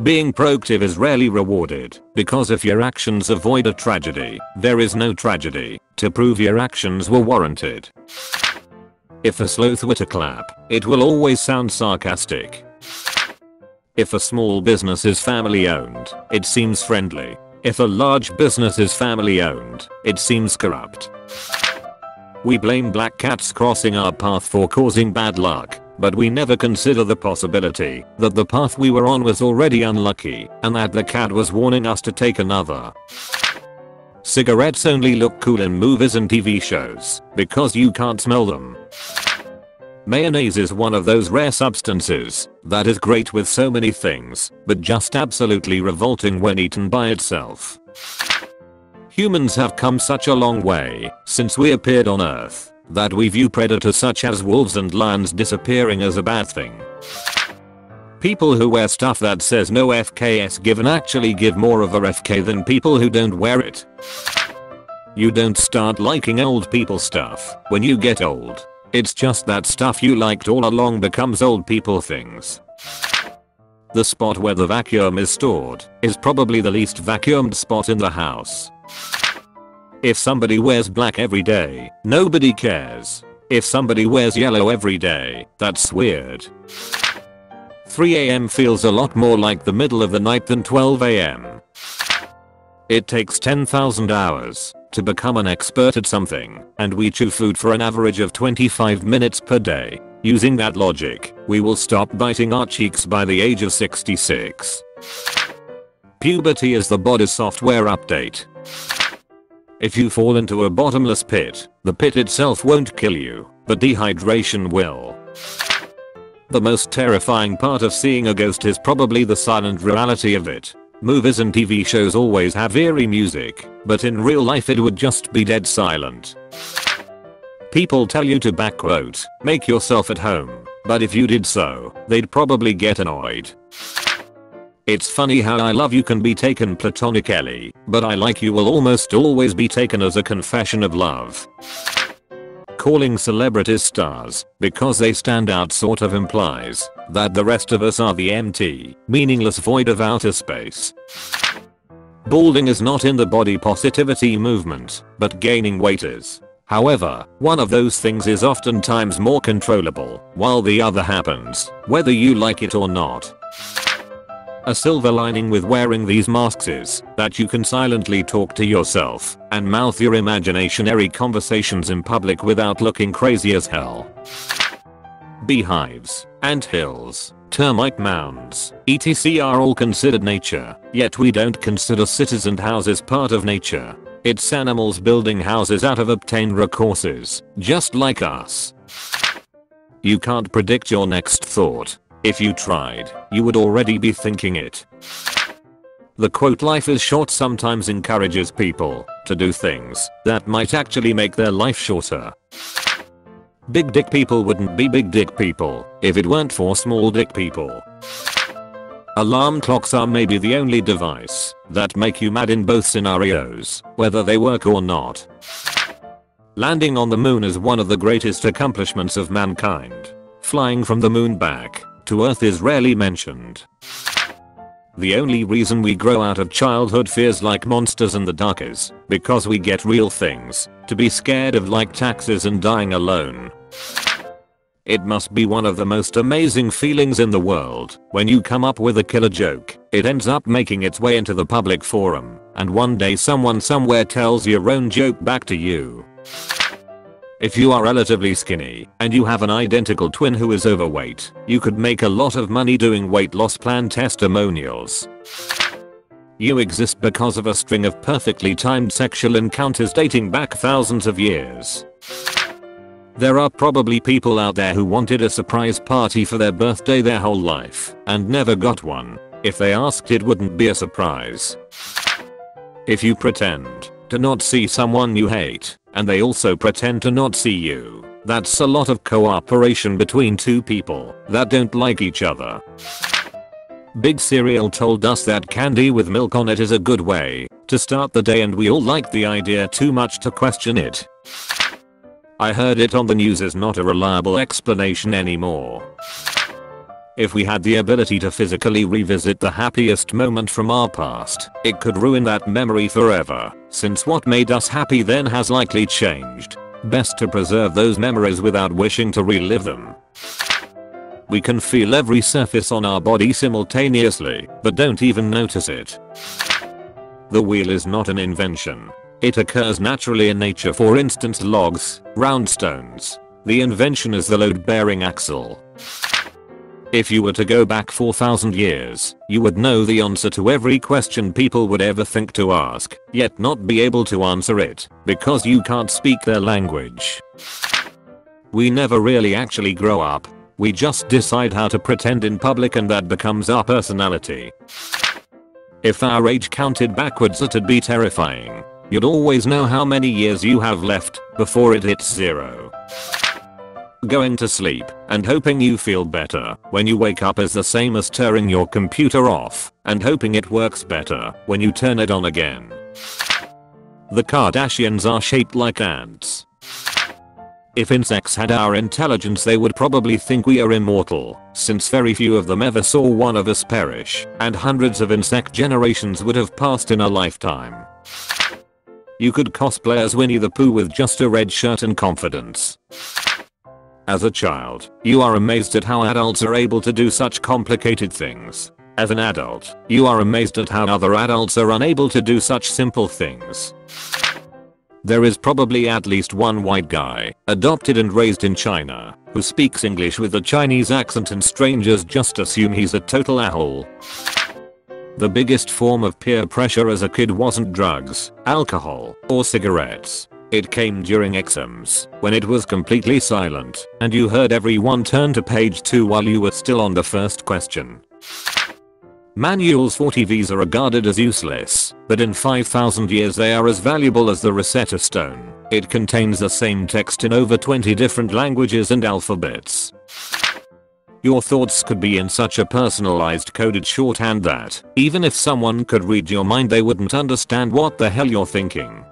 Being proactive is rarely rewarded, because if your actions avoid a tragedy, there is no tragedy to prove your actions were warranted. If a sloth were to clap, it will always sound sarcastic. If a small business is family owned, it seems friendly. If a large business is family owned, it seems corrupt. We blame black cats crossing our path for causing bad luck, but we never consider the possibility that the path we were on was already unlucky and that the cat was warning us to take another. Cigarettes only look cool in movies and TV shows because you can't smell them. Mayonnaise is one of those rare substances that is great with so many things, but just absolutely revolting when eaten by itself. Humans have come such a long way since we appeared on Earth that we view predators such as wolves and lions disappearing as a bad thing. People who wear stuff that says no FKS given actually give more of a FK than people who don't wear it. You don't start liking old people stuff when you get old. It's just that stuff you liked all along becomes old people things. The spot where the vacuum is stored is probably the least vacuumed spot in the house. If somebody wears black every day, nobody cares. If somebody wears yellow every day, that's weird. 3 AM feels a lot more like the middle of the night than 12 AM. It takes 10,000 hours to become an expert at something, and we chew food for an average of 25 minutes per day. Using that logic, we will stop biting our cheeks by the age of 66. Puberty is the body's software update. If you fall into a bottomless pit, the pit itself won't kill you, but dehydration will. The most terrifying part of seeing a ghost is probably the silent reality of it. Movies and TV shows always have eerie music, but in real life it would just be dead silent. People tell you to backquote, make yourself at home, but if you did so, they'd probably get annoyed. It's funny how I love you can be taken platonically, but I like you will almost always be taken as a confession of love. Calling celebrities stars because they stand out sort of implies that the rest of us are the empty, meaningless void of outer space. Balding is not in the body positivity movement, but gaining weight is. However, one of those things is oftentimes more controllable, while the other happens, whether you like it or not. A silver lining with wearing these masks is that you can silently talk to yourself and mouth your imaginary conversations in public without looking crazy as hell. Beehives, anthills, termite mounds, etc. are all considered nature, yet we don't consider cities and houses part of nature. It's animals building houses out of obtained resources, just like us. You can't predict your next thought. If you tried, you would already be thinking it. The quote "life is short" sometimes encourages people to do things that might actually make their life shorter. Big dick people wouldn't be big dick people if it weren't for small dick people. Alarm clocks are maybe the only device that make you mad in both scenarios, whether they work or not. Landing on the moon is one of the greatest accomplishments of mankind. Flying from the moon back to Earth is rarely mentioned. The only reason we grow out of childhood fears like monsters in the dark is because we get real things to be scared of, like taxes and dying alone. It must be one of the most amazing feelings in the world when you come up with a killer joke, it ends up making its way into the public forum, and one day someone somewhere tells your own joke back to you. If you are relatively skinny and you have an identical twin who is overweight, you could make a lot of money doing weight loss plan testimonials. You exist because of a string of perfectly timed sexual encounters dating back thousands of years. There are probably people out there who wanted a surprise party for their birthday their whole life and never got one. If they asked, it wouldn't be a surprise. If you pretend to not see someone you hate, and they also pretend to not see you, that's a lot of cooperation between two people that don't like each other. Big Cereal told us that candy with milk on it is a good way to start the day, and we all like the idea too much to question it. I heard it on the news is not a reliable explanation anymore. If we had the ability to physically revisit the happiest moment from our past, it could ruin that memory forever, since what made us happy then has likely changed. Best to preserve those memories without wishing to relive them. We can feel every surface on our body simultaneously, but don't even notice it. The wheel is not an invention. It occurs naturally in nature, for instance logs, round stones. The invention is the load-bearing axle. If you were to go back 4,000 years, you would know the answer to every question people would ever think to ask, yet not be able to answer it, because you can't speak their language. We never really actually grow up. We just decide how to pretend in public, and that becomes our personality. If our age counted backwards, it'd be terrifying. You'd always know how many years you have left before it hits 0. Going to sleep and hoping you feel better when you wake up is the same as turning your computer off and hoping it works better when you turn it on again. The Kardashians are shaped like ants. If insects had our intelligence, they would probably think we are immortal, since very few of them ever saw one of us perish, and hundreds of insect generations would have passed in a lifetime. You could cosplay as Winnie the Pooh with just a red shirt and confidence. As a child, you are amazed at how adults are able to do such complicated things. As an adult, you are amazed at how other adults are unable to do such simple things. There is probably at least one white guy, adopted and raised in China, who speaks English with a Chinese accent, and strangers just assume he's a total a-hole. The biggest form of peer pressure as a kid wasn't drugs, alcohol, or cigarettes. It came during exams, when it was completely silent, and you heard everyone turn to page 2 while you were still on the first question. Manuals for TVs are regarded as useless, but in 5,000 years they are as valuable as the Rosetta Stone. It contains the same text in over 20 different languages and alphabets. Your thoughts could be in such a personalized coded shorthand that, even if someone could read your mind, they wouldn't understand what the hell you're thinking.